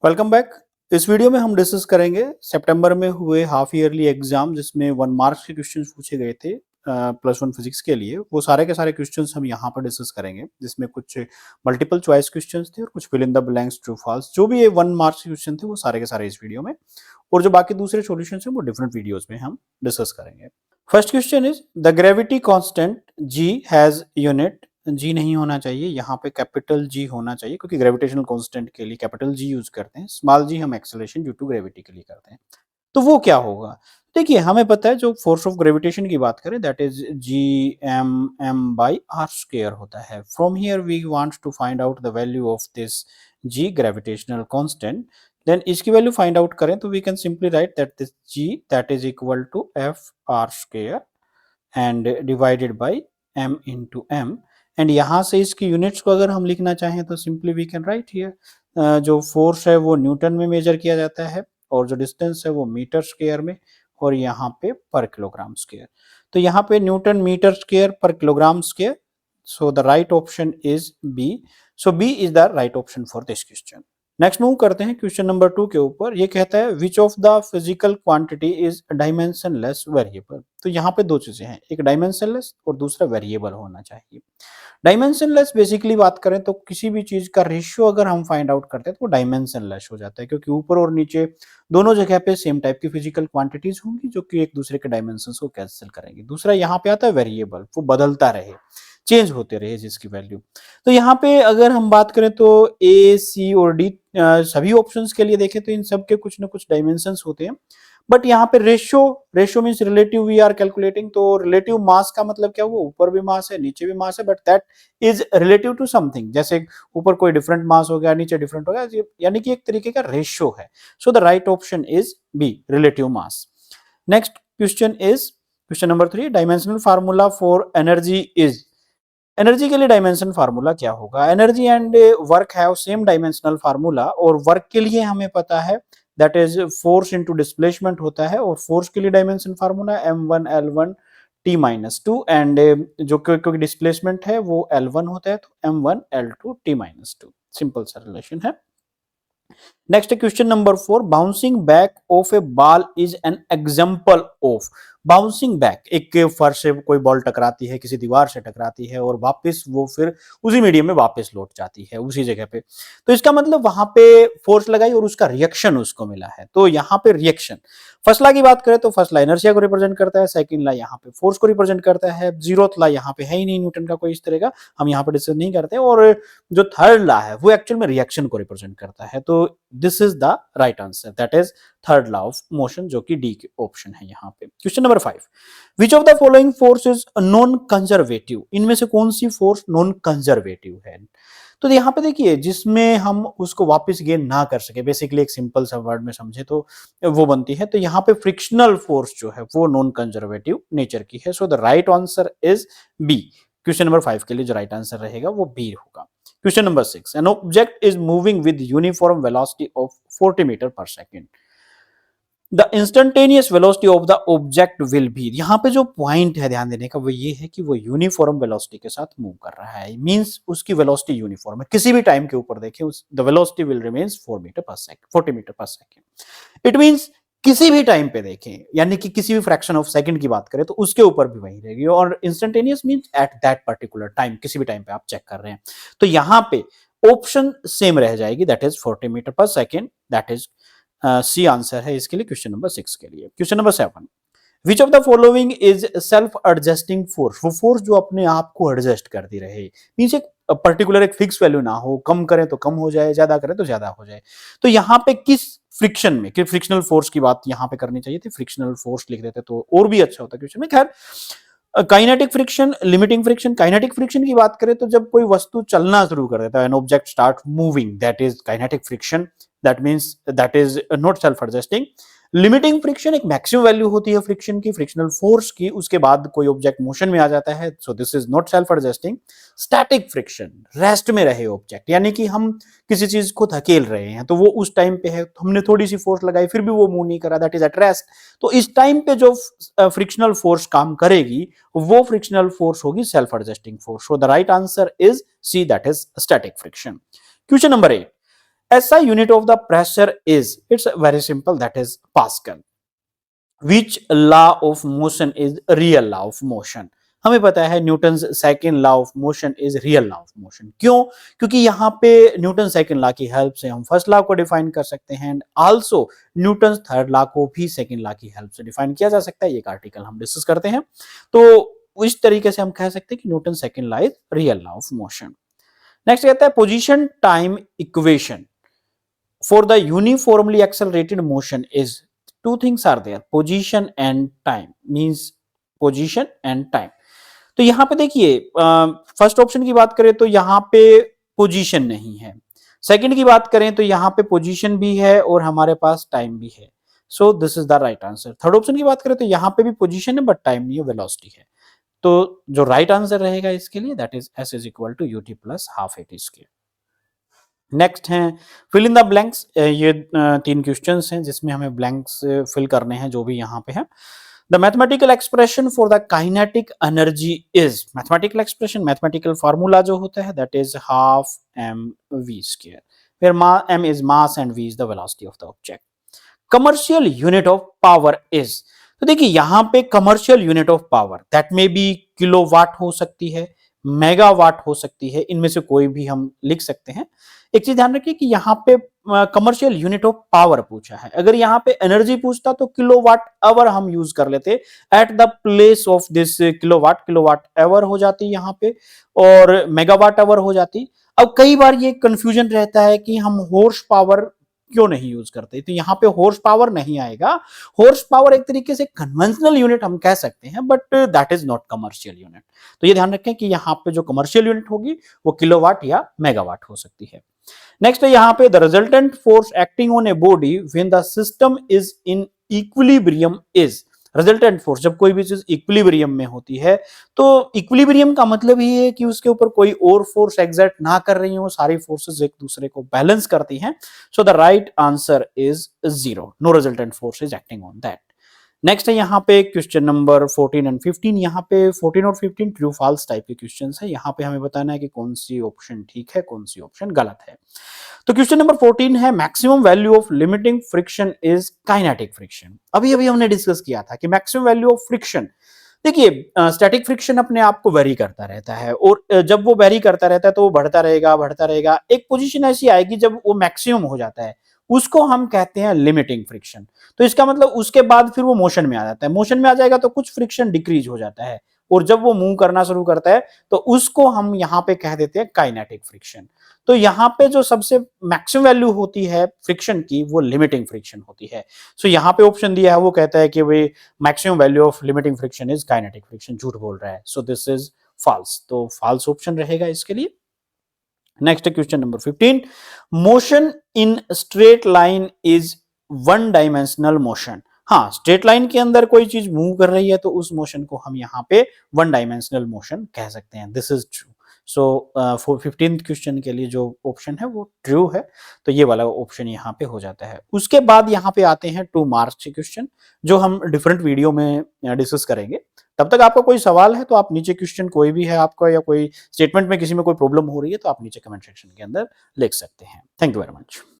Welcome back. इस video में हम डिस्कस करेंगे सितंबर में हुए हाफ ईयरली एग्जाम जिसमें 1 मार्क्स के क्वेश्चंस पूछे गए थे +1 फिजिक्स के लिए। वो सारे के सारे क्वेश्चंस हम यहाँ पर डिस्कस करेंगे जिसमें कुछ मल्टीपल चॉइस क्वेश्चंस थे और कुछ fill in the blanks true false. जो भी ये 1 मार्क्स के क्वेश्चन थे वो सारे के सारे इस वीडियो में, और जो बाकी दूसरे सॉल्यूशंस हैं वो डिफरेंट वीडियोस में हम डिस्कस करेंगे। First question is the gravity constant G has unit. G नहीं होना चाहिए, यहाँ पे कैपिटल जी होना चाहिए क्योंकि ग्रेविटेशनल कांस्टेंट के लिए कैपिटल जी यूज करते हैं। स्मॉल जी हम एक्सेलरेशन ड्यू टू ग्रेविटी के लिए करते हैं। तो वो क्या होगा? देखिए, हमें पता है जो फोर्स ऑफ ग्रेविटेशन की बात करें that is G M M by R square होता है। From here we want to find out the value of this G gravitational constant. Then इसकी वैल्यू फाइंड आउट करें तो we can simply write that this G that is equal to F R square and divided by m into M. And यहाँ से इसकी units को अगर हम लिखना चाहें तो simply we can write here जो फोर्स है वो न्यूटन में मेजर किया जाता है और जो डिस्टेंस है वो मीटर स्क्वायर में, और यहाँ पे पर किलोग्राम स्क्वायर। तो यहाँ पे newton metre square per kilogram square. So the right option is B. So B is the right option for this question. Next move करते हैं क्वेश्चन नंबर 2 के ऊपर। ये कहता है विच of the physical quantity is dimensionless variable. तो यहाँ पे दो चीजें हैं, एक डायमेंशनलेस और दूसरा वेरिएबल होना चाहिए। डायमेंशनलेस बेसिकली बात करें तो किसी भी चीज का रेशियो अगर हम फाइंड आउट करते हैं तो वो डायमेंशनलेस हो जाता है, क्योंकि ऊपर और नीचे दोनों जगह पे सेम टाइप की फिजिकल क्वांटिटीज होंगी जो कि एक दूसरे के डायमेंशन को कैंसिल करेंगी। दूसरा यहाँ पे आता है वेरिएबल, वो बदलता रहे, चेंज होते रहे जिसकी वैल्यू। तो यहाँ पे अगर हम बात करें तो ए सी और डी सभी ऑप्शंस के लिए देखें तो इन सब के कुछ ना कुछ डायमेंशंस होते हैं। बट यहाँ पे ratio, ratio means relative we are calculating. तो रिलेटिव मास का मतलब क्या हुआ? ऊपर भी मास है नीचे भी मास है, but that is relative to something. जैसे ऊपर कोई डिफरेंट मास हो गया, नीचे डिफरेंट हो गया, यानी कि एक तरीके का रेशियो है। So the right option is B, relative mass. Next question is question number 3। Dimensional formula for energy is. Energy के लिए डायमेंशन फार्मूला क्या होगा? Energy and work have same dimensional formula, और वर्क के लिए हमें पता है that is force into displacement होता है, और फोर्स के लिए dimension formula m1l1 t-2, and जो क्योंकि डिस्प्लेसमेंट है वो l1 होता है तो m1l2 t-2। सिंपल सा रिलेशन है। Next question number 4। Bouncing back of A ball is an example of. Bouncing back, एक फर्श से कोई बॉल टकराती है, किसी दीवार से टकराती है और वापस वो फिर उसी मीडियम में वापस लौट जाती है उसी जगह पे। तो इसका मतलब वहां पे फोर्स लगाई और उसका रिएक्शन उसको मिला है। तो यहाँ पे रिएक्शन, फर्स्ट लॉ की बात करें तो फर्स्ट लॉ इनर्शिया को रिप्रेजेंट करता है, सेकंड लॉ यहाँ पे फोर्स को रिप्रेजेंट करता है, जीरोथ लॉ यहाँ पे है ही नहीं न्यूटन का कोई इस तरह का, हम यहाँ पे डिस्कस नहीं करते। और जो थर्ड लॉ है वो एक्चुअल में रिएक्शन को रिप्रेजेंट करता है। तो this is the right answer, that is third law of motion, जो कि डी के ऑप्शन है यहाँ पे। Question number 5। Which of the following force is non conservative. इनमें से कौन सी फोर्स नॉन कंजर्वेटिव है? तो यहाँ पे देखिए, जिसमें हम उसको वापस गेन ना कर सके, बेसिकली एक सिंपल सा वर्ड में समझे तो वो बनती है। तो यहाँ पे फ्रिक्शनल फोर्स जो है वो नॉन कंजर्वेटिव नेचर की है। So the right answer is B. Question number 5 के लिए जो राइट आंसर रहेगा वो बी होगा। Question number 6। An object is moving with uniform velocity of 40 metre per second. The instantaneous velocity of the object will be. यहाँ पे जो point है ध्यान देने का वो ये है कि वो यूनिफॉर्म वेलोसिटी के साथ मूव कर रहा है, मींस उसकी वेलोसिटी यूनिफॉर्म है। किसी भी टाइम के ऊपर देखें the velocity will remains 4 metre per second, 40 metre per second. It means किसी भी टाइम पे देखें, यानी कि किसी भी फ्रैक्शन ऑफ सेकंड की बात करें तो उसके ऊपर भी वही रहेगी। और instantaneous means at that particular time, किसी भी टाइम पे आप चेक कर रहे हैं। तो यहाँ पे ऑप्शन सेम रह जाएगी, that is 40 metre per second, that is C answer है इसके लिए क्वेश्चन नंबर 6 के लिए। Question number 7। Which of the following is self adjusting force. वो फोर्स जो अपने आप को एडजस्ट करती रहे, मींस एक पर्टिकुलर एक फिक्स वैल्यू ना हो, कम करें तो कम हो जाए, ज्यादा करें तो ज्यादा हो जाए। तो यहाँ पे किस फ्रिक्शन में, कि फ्रिक्शनल फोर्स की बात यहाँ पे करनी चाहिए थी, फ्रिक्शनल फोर्स लिख देते तो और भी अच्छा होता क्वेश्चन में। खैर, kinetic friction, limiting friction. Kinetic friction की बात करें तो जब कोई वस्तु चलना शुरू कर देता है, an object start moving, that is kinetic friction, that means that is not self adjusting. Limiting friction एक मैक्सिमम वैल्यू होती है फ्रिक्शन की, फ्रिक्शनल फोर्स की, उसके बाद कोई ऑब्जेक्ट मोशन में आ जाता है, so this is not self adjusting. Static friction, rest में रहे ऑब्जेक्ट, यानी कि हम किसी चीज को धकेल रहे हैं तो वो उस टाइम पे है, तो हमने थोड़ी सी फोर्स लगाई फिर भी वो मूव नहीं करा, दैट इज एट रेस्ट। तो इस टाइम पे जो फ्रिक्शनल फोर्स काम करेगी वो फ्रिक्शनल फोर्स होगी self adjusting force. So the right answer is C, that is static friction. Question number 8। SI unit of the pressure is, it's very simple, that is Pascal. Which law of motion is real law of motion? हमें पता है Newton second law of motion is real law of motion. क्यों? क्योंकि यहाँ पे Newton second law की help से हम फर्स्ट लॉ को डिफाइन कर सकते हैं and also Newton third law को भी सेकंड लॉ की हेल्प से डिफाइन किया जा सकता है। ये एक आर्टिकल हम डिस्कस करते हैं, तो इस तरीके से हम कह सकते हैं कि Newton second law is real law of motion. Next कहता है position time equation for the uniformly accelerated motion is, two things are there, position and time, means position and time। तो यहां पे देखिए फर्स्ट ऑप्शन की बात करें तो यहां पे पोजीशन नहीं है, सेकंड की बात करें तो यहां पे पोजीशन भी है और हमारे पास टाइम भी है, so this is the right answer. Third option की बात करें तो यहां पे भी पोजीशन है बट टाइम नहीं है, वेलोसिटी है। तो जो राइट आंसर रहेगा इसके लिए that is s is equal to ut plus half at square. Next है फिल इन द ब्लैंक्स। ये तीन क्वेश्चंस हैं जिसमें हमें ब्लैंक्स फिल करने हैं जो भी यहाँ पे है। The mathematical expression for the kinetic energy is, mathematical expression, mathematical formula जो होता है that is half mv square, where m is mass and v is the velocity of the object. Commercial unit of power is, तो देखिए यहाँ पे commercial unit of power that may be kilowatt हो सकती है, मेगावाट हो सकती है, इनमें से कोई भी हम लिख सकते हैं। एक चीज ध्यान रखिए कि यहाँ पे कमर्शियल यूनिट ऑफ पावर पूछा है, अगर यहाँ पे एनर्जी पूछता तो किलोवाट आवर हम यूज कर लेते at the place of this kilowatt, kilowatt hour हो जाती यहाँ पे और मेगावाट आवर हो जाती। अब कई बार ये कंफ्यूजन रहता है कि हम हॉर्स पावर क्यों नहीं यूज करते, तो यहाँ पे हॉर्स पावर नहीं आएगा। हॉर्स पावर एक तरीके से कन्वेंशनल यूनिट हम कह सकते हैं but that is not commercial unit. तो ये ध्यान रखें कि यहाँ पे जो कमर्शियल यूनिट होगी वो किलोवाट या मेगावाट हो सकती है। नेक्स्ट है यहाँ पे the resultant force acting on a body when the system is in equilibrium is, resultant force जब कोई भी चीज इक्विलिब्रियम में होती है तो इक्विलिब्रियम का मतलब ही है कि उसके ऊपर कोई और फोर्स एग्जर्ट ना कर रही हो, सारी फोर्सेस एक दूसरे को बैलेंस करती हैं। So the right answer is 0, no resultant force is acting on that. Next है यहाँ पे क्वेश्चन नंबर 14 एंड 15। यहाँ पे 14 और 15 ट्रू फॉल्स टाइप के क्वेश्चंस है, यहाँ पे हमें बताना है कि कौन सी ऑप्शन ठीक है कौन सी ऑप्शन गलत है। तो क्वेश्चन नंबर 14 है maximum value of limiting friction is kinetic friction. अभी अभी हमने डिस्कस किया था कि मैक्सिमम वैल्यू ऑफ फ्रिक्शन, देखिए स्टैटिक फ्रिक्शन अपने आप को वेरी करता रहता है और जब वो वेरी करता रहता है तो वो बढ़ता रहेगा। एक पोजीशन ऐसी आएगी जब वो मैक्सिमम हो जाता है, उसको हम कहते हैं लिमिटिंग फ्रिक्शन। तो इसका मतलब उसके बाद फिर वो मोशन में आ जाता है, मोशन में आ जाएगा तो कुछ फ्रिक्शन डिक्रीज हो जाता है और जब वो मूव करना शुरू करता है तो उसको हम यहाँ पे कह देते हैं काइनेटिक फ्रिक्शन। तो यहाँ पे जो सबसे मैक्सिमम वैल्यू होती है फ्रिक्शन की वो लिमिटिंग फ्रिक्शन होती है। सो यहाँ पे ऑप्शन दिया है वो कहता है कि भाई maximum value of limiting friction is kinetic friction, झूठ बोल रहा है। सो दिस इज फॉल्स, तो फॉल्स ऑप्शन रहेगा इसके लिए। Next question number 15, motion in straight line is one dimensional motion. हाँ, स्ट्रेट लाइन के अंदर कोई चीज मूव कर रही है तो उस मोशन को हम यहाँ पे वन डायमेंशनल मोशन कह सकते हैं, this is true. So 15th question के लिए जो ऑप्शन है वो ट्रू है, तो ये वाला ऑप्शन यहाँ पे हो जाता है। उसके बाद यहाँ पे आते हैं 2 मार्क्स के क्वेश्चन जो हम डिफरेंट वीडियो में डिस्कस करेंगे। तब तक आपका कोई सवाल है तो आप नीचे क्वेश्चन कोई भी है आपका या कोई स्टेटमेंट में किसी में कोई प्रॉब्लम हो रही है तो आप नीचे कमेंट सेक्शन के अंदर लिख सकते हैं। Thank you very much.